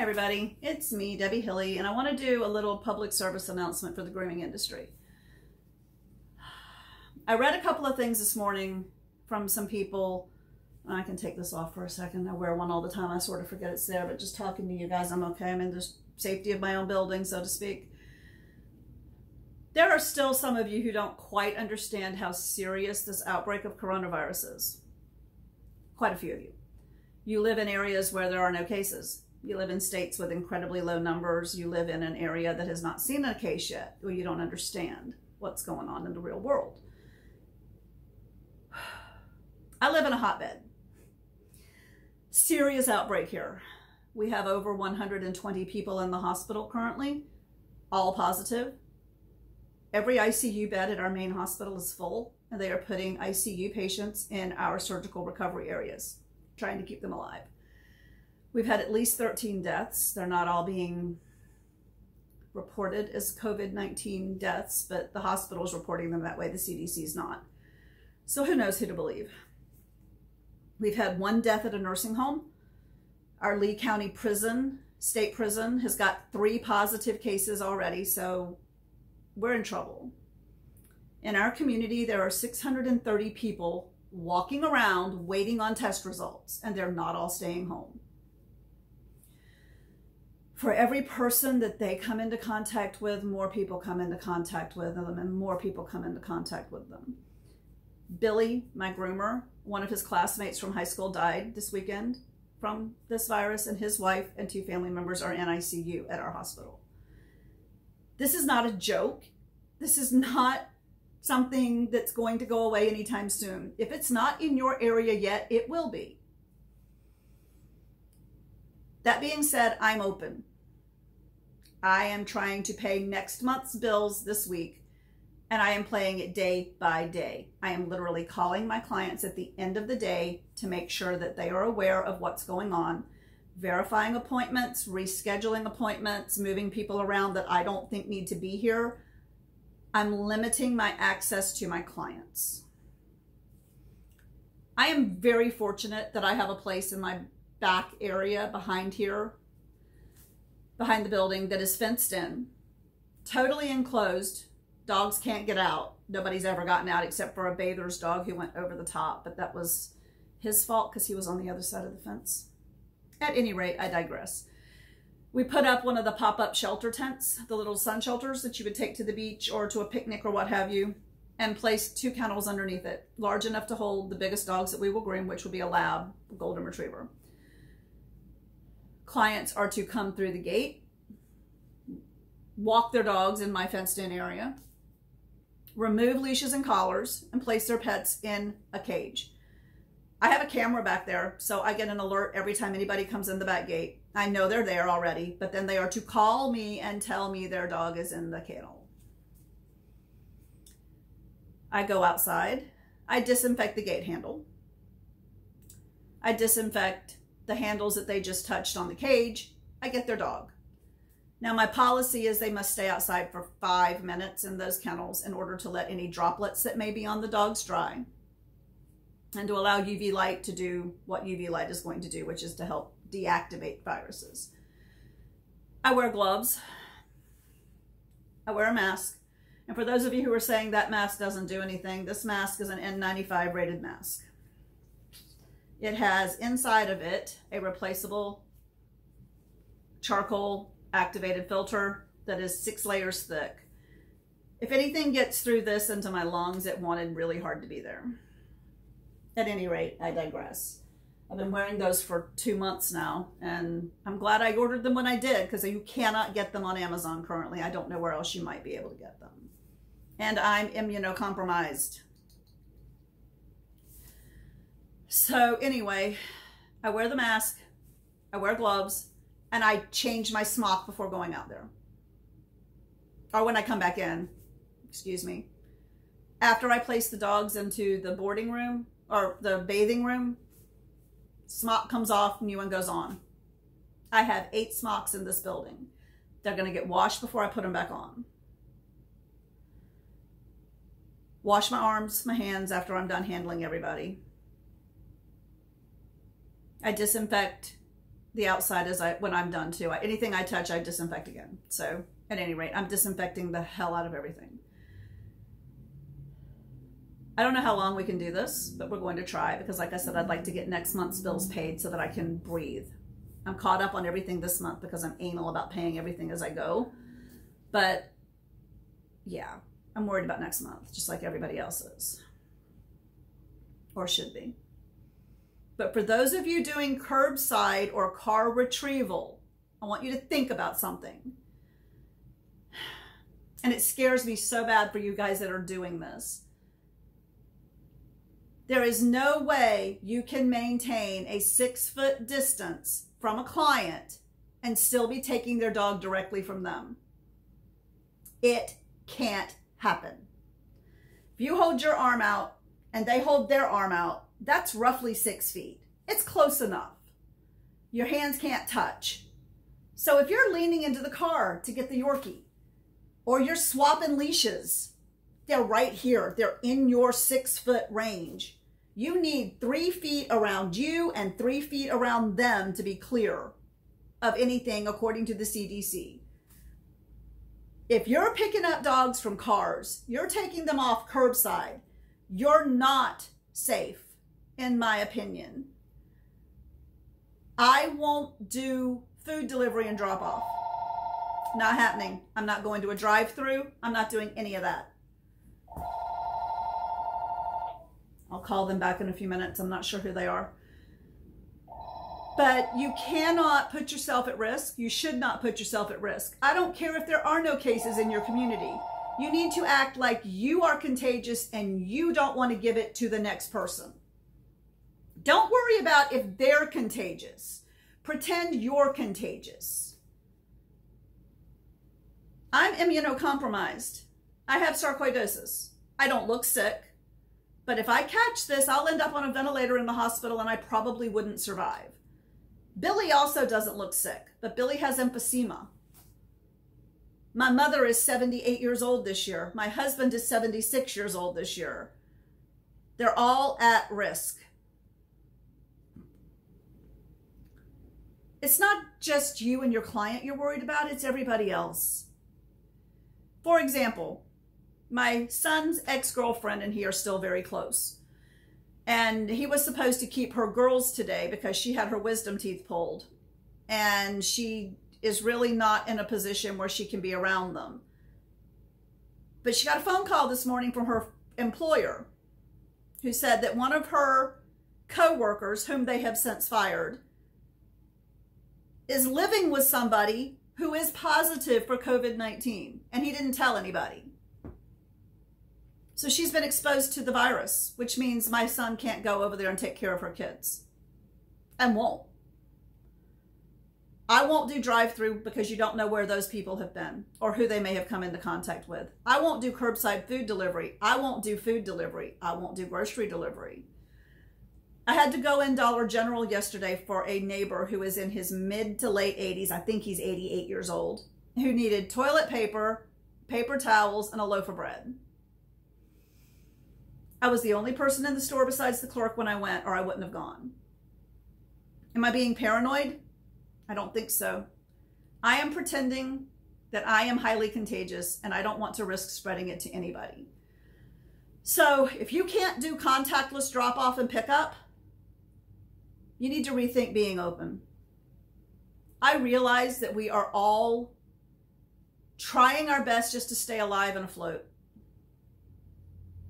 Hi everybody, it's me, Debbie Hilly, and I want to do a little public service announcement for the grooming industry. I read a couple of things this morning from some people. I can take this off for a second. I wear one all the time. I sort of forget it's there, but just talking to you guys, I'm okay. I'm in the safety of my own building, so to speak. There are still some of you who don't quite understand how serious this outbreak of coronavirus is. Quite a few of you. You live in areas where there are no cases. You live in states with incredibly low numbers. You live in an area that has not seen a case yet, or you don't understand what's going on in the real world. I live in a hotbed. Serious outbreak here. We have over 120 people in the hospital currently, all positive. Every ICU bed at our main hospital is full, and they are putting ICU patients in our surgical recovery areas, trying to keep them alive. We've had at least 13 deaths. They're not all being reported as COVID-19 deaths, but the hospital is reporting them that way. The CDC is not. So who knows who to believe? We've had one death at a nursing home. Our Lee County prison, state prison, has got 3 positive cases already, so we're in trouble. In our community, there are 630 people walking around waiting on test results, and they're not all staying home. For every person that they come into contact with, more people come into contact with them, and more people come into contact with them. Billy, my groomer, one of his classmates from high school, died this weekend from this virus, and his wife and 2 family members are in ICU at our hospital. This is not a joke. This is not something that's going to go away anytime soon. If it's not in your area yet, it will be. That being said, I'm open. I am trying to pay next month's bills this week, and I am playing it day by day. I am literally calling my clients at the end of the day to make sure that they are aware of what's going on, verifying appointments, rescheduling appointments, moving people around that I don't think need to be here. I'm limiting my access to my clients. I am very fortunate that I have a place in my back area behind here, behind the building, that is fenced in, totally enclosed. Dogs can't get out. Nobody's ever gotten out except for a bather's dog who went over the top, but that was his fault because he was on the other side of the fence. At any rate, I digress. We put up one of the pop-up shelter tents, the little sun shelters that you would take to the beach or to a picnic or what have you, and placed 2 kennels underneath it, large enough to hold the biggest dogs that we will groom, which would be a lab, a golden retriever. Clients are to come through the gate, walk their dogs in my fenced-in area, remove leashes and collars, and place their pets in a cage. I have a camera back there, so I get an alert every time anybody comes in the back gate. I know they're there already, but then they are to call me and tell me their dog is in the kennel. I go outside. I disinfect the gate handle. I disinfect the handles that they just touched on the cage. I get their dog. Now, my policy is they must stay outside for 5 minutes in those kennels in order to let any droplets that may be on the dogs dry, and to allow UV light to do what UV light is going to do, which is to help deactivate viruses. I wear gloves. I wear a mask. And for those of you who are saying that mask doesn't do anything, this mask is an N95 rated mask. It has inside of it a replaceable charcoal activated filter that is 6 layers thick. If anything gets through this into my lungs, it wanted really hard to be there. At any rate, I digress. I've been wearing those for 2 months now, and I'm glad I ordered them when I did, because you cannot get them on Amazon currently. I don't know where else you might be able to get them. And I'm immunocompromised. So anyway, I wear the mask, I wear gloves, and I change my smock before going out there. Or when I come back in, excuse me. After I place the dogs into the boarding room, or the bathing room, smock comes off, new one goes on. I have 8 smocks in this building. They're gonna get washed before I put them back on. Wash my arms, my hands after I'm done handling everybody. I disinfect the outside when I'm done too. Anything I touch, I disinfect again. So at any rate, I'm disinfecting the hell out of everything. I don't know how long we can do this, but we're going to try because like I said, I'd like to get next month's bills paid so that I can breathe. I'm caught up on everything this month because I'm anal about paying everything as I go. But yeah, I'm worried about next month, just like everybody else is. Or should be. But for those of you doing curbside or car retrieval, I want you to think about something. And it scares me so bad for you guys that are doing this. There is no way you can maintain a 6-foot distance from a client and still be taking their dog directly from them. It can't happen. If you hold your arm out and they hold their arm out, that's roughly 6 feet. It's close enough. Your hands can't touch. So if you're leaning into the car to get the Yorkie, or you're swapping leashes, they're right here. They're in your 6-foot range. You need 3 feet around you and 3 feet around them to be clear of anything according to the CDC. If you're picking up dogs from cars, you're taking them off curbside, you're not safe, in my opinion. I won't do food delivery and drop off. Not happening. I'm not going to a drive-through. I'm not doing any of that. I'll call them back in a few minutes. I'm not sure who they are. But you cannot put yourself at risk. You should not put yourself at risk. I don't care if there are no cases in your community. You need to act like you are contagious and you don't want to give it to the next person. Don't worry about if they're contagious. Pretend you're contagious. I'm immunocompromised. I have sarcoidosis. I don't look sick. But if I catch this, I'll end up on a ventilator in the hospital and I probably wouldn't survive. Billy also doesn't look sick, but Billy has emphysema. My mother is 78 years old this year. My husband is 76 years old this year. They're all at risk. It's not just you and your client you're worried about, it's everybody else. For example, my son's ex-girlfriend and he are still very close. And he was supposed to keep her girls today because she had her wisdom teeth pulled. And she is really not in a position where she can be around them. But she got a phone call this morning from her employer who said that one of her co-workers, whom they have since fired, is living with somebody who is positive for COVID-19. And he didn't tell anybody. So she's been exposed to the virus, which means my son can't go over there and take care of her kids. And won't. I won't do drive-through because you don't know where those people have been or who they may have come into contact with. I won't do curbside food delivery. I won't do food delivery. I won't do grocery delivery. I had to go in Dollar General yesterday for a neighbor who is in his mid to late 80s. I think he's 88 years old, who needed toilet paper, paper towels, and a loaf of bread. I was the only person in the store besides the clerk when I went, or I wouldn't have gone. Am I being paranoid? I don't think so. I am pretending that I am highly contagious and I don't want to risk spreading it to anybody. So if you can't do contactless drop off and pick up, you need to rethink being open. I realize that we are all trying our best just to stay alive and afloat.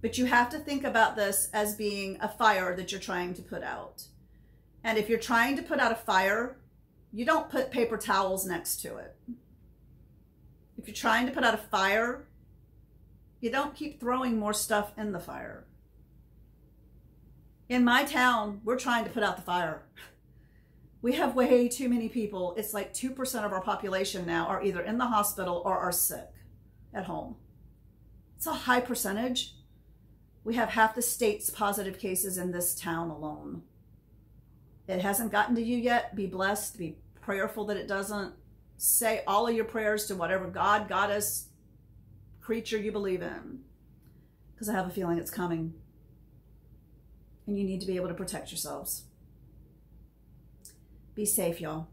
But you have to think about this as being a fire that you're trying to put out. And if you're trying to put out a fire, you don't put paper towels next to it. If you're trying to put out a fire, you don't keep throwing more stuff in the fire. In my town, we're trying to put out the fire. We have way too many people. It's like 2% of our population now are either in the hospital or are sick at home. It's a high percentage. We have half the state's positive cases in this town alone. It hasn't gotten to you yet. Be blessed. Be prayerful that it doesn't. Say all of your prayers to whatever God, goddess, creature you believe in. Because I have a feeling it's coming. And you need to be able to protect yourselves. Be safe, y'all.